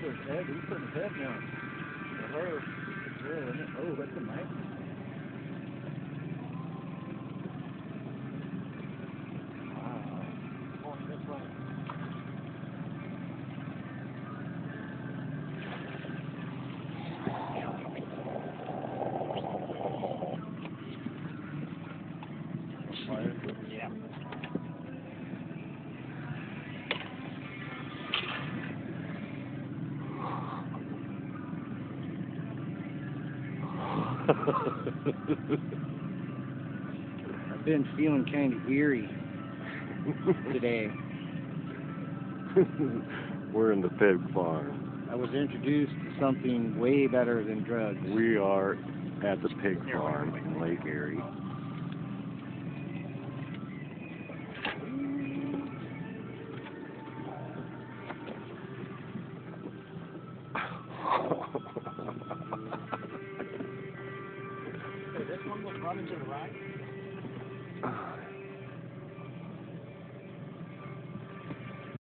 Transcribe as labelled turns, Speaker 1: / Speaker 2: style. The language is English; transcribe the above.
Speaker 1: his head. He's putting his head down. For her. Yeah, isn't it? Oh, that's a nice one. Wow. On this one. Yeah. I've been feeling kind of eerie today.
Speaker 2: We're in the pig farm.
Speaker 1: I was introduced to something way better than drugs.
Speaker 2: We are at the pig farm in Lake Erie.
Speaker 1: This one was running to the right.